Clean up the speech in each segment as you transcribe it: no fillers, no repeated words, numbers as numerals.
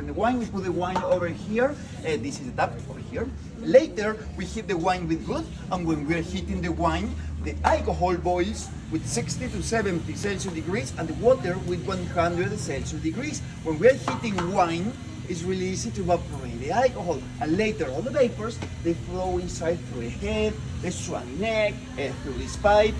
the wine. We put the wine over here. This is the tap over here. Later, we heat the wine with wood, and when we're heating the wine, the alcohol boils with 60 to 70 Celsius degrees, and the water with 100 Celsius degrees. When we're heating wine, it's really easy to evaporate the alcohol, and later all the vapors, they flow inside through the head, the swan neck, through this pipe.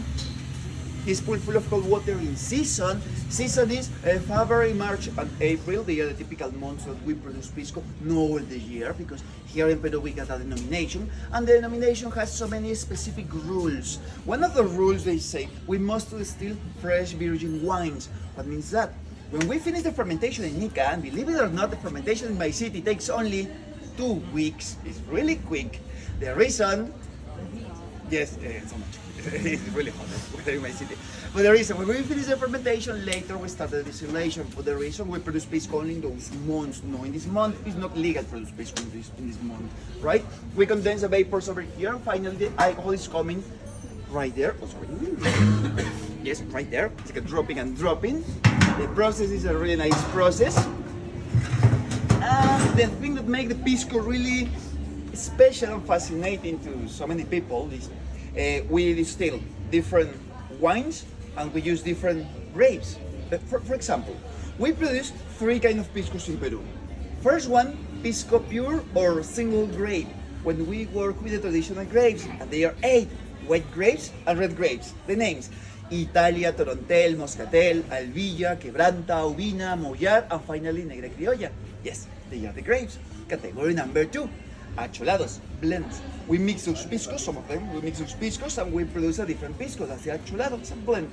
It's full of cold water in season. Season is February, March, and April. They are the typical months that we produce pisco, not all the year, because here in Peru we got a denomination, and the denomination has so many specific rules. One of the rules, they say, we must distill fresh virgin wines. What means that? When we finish the fermentation in Nica, and believe it or not, the fermentation in my city takes only 2 weeks. It's really quick. The reason, yes, so much. It's really hot in my city. But the reason, when we finish the fermentation, later we start the distillation. For the reason we produce pisco only in those months. No, in this month, it's not legal to produce pisco in this month, right? We condense the vapors over here, and finally the alcohol is coming right there. Oh, sorry. Yes, right there. It's like a dropping and dropping. The process is a really nice process. And the thing that makes the pisco really special and fascinating to so many people is we distill different wines and we use different grapes. For example, we produce 3 kinds of piscos in Peru. First one, pisco pure or single grape, when we work with the traditional grapes, and they are 8, white grapes and red grapes. The names: Italia, Torontel, Moscatel, Albilla, Quebranta, Uvina, Mollar, and finally Negra Criolla. Yes, they are the grapes. Category number 2, acholados, blends. We mix those piscos, some of them, we mix those piscos and we produce a different pisco. That's the acholado, it's a blend.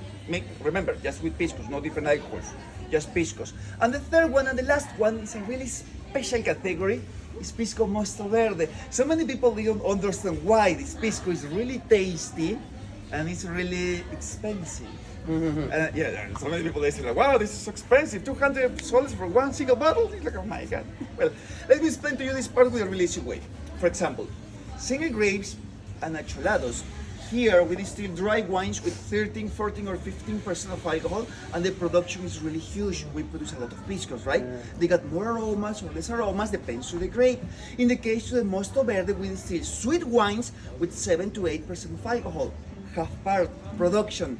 Remember, just with piscos, no different alcohols, just piscos. And the third one and the last one is a really special category, is Pisco Mosto Verde. So many people don't understand why this pisco is really tasty and it's really expensive. Yeah, so many people, they say like, wow, this is so expensive, 200 soles for one single bottle. It's like, oh my god. Well, let me explain to you this part with a really easy way. For example, single grapes and acholados. Here we distill dry wines with 13, 14 or 15% of alcohol, and the production is really huge. We produce a lot of piscos, right? They got more aromas or less aromas, depends on the grape. In the case of the Mosto Verde, we distill sweet wines with 7 to 8% of alcohol. Half part production,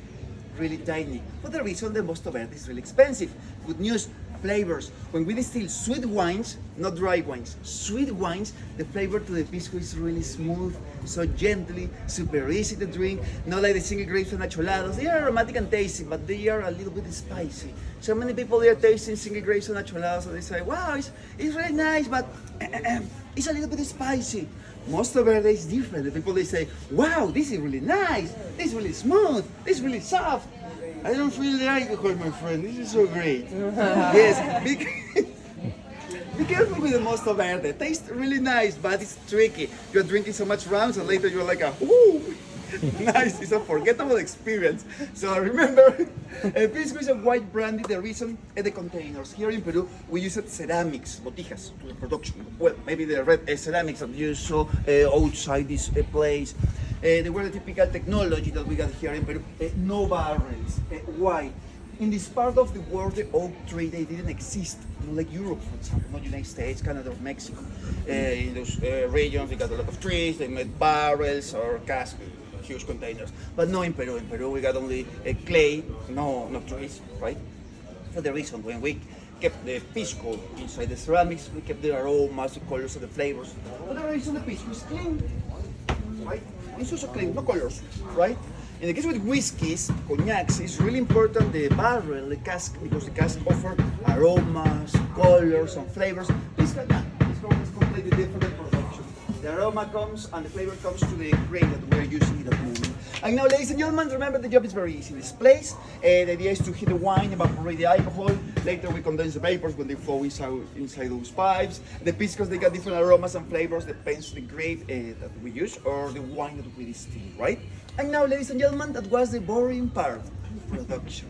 really tiny. For the reason the Mosto Verde is really expensive. Good news, flavors. When we distill sweet wines, not dry wines, sweet wines, the flavor to the pisco is really smooth, so gently, super easy to drink. Not like the single grapes and acholados. They are aromatic and tasty, but they are a little bit spicy. So many people, they are tasting single grapes and acholados, and they say, wow, it's really nice, but it's a little bit spicy. Mosto Verde is different. The people, they say, wow, this is really nice, this is really smooth, this is really soft. I don't feel the alcohol, my friend. This is so great. Yes, be careful with the Mosto Verde. It tastes really nice, but it's tricky. You're drinking so much rounds, and later you're like, whoo, nice. It's a forgettable experience. So remember, Pisco is a white brandy. The reason, the containers. Here in Peru, we use ceramics, botijas, to the production. Well, maybe the red ceramics that you saw outside this place. They were the typical technology that we got here in Peru. No barrels. Why? In this part of the world, the oak tree, they didn't exist. Not like Europe, for example, not United States, Canada, or Mexico. In those regions, they got a lot of trees. They made barrels or casks, huge containers. But no in Peru. In Peru, we got only clay, no trees, right? For the reason, when we kept the pisco inside the ceramics, we kept the aromas, the colors, and the flavors. For the reason, the pisco is clean, right? It's also clean, no colors, right? In the case with whiskeys, cognacs, it's really important the barrel, the cask, because the cask offer aromas, colors, and flavors. This one is completely different production. The aroma comes and the flavor comes to the grape that we're using in the moment. And now, ladies and gentlemen, remember the job is very easy in this place. The idea is to heat the wine, evaporate the alcohol. Later we condense the vapors when they flow inside those pipes. The piscos, they got different aromas and flavors, depends on the grape that we use or the wine that we distill, right? And now, ladies and gentlemen, that was the boring part, production.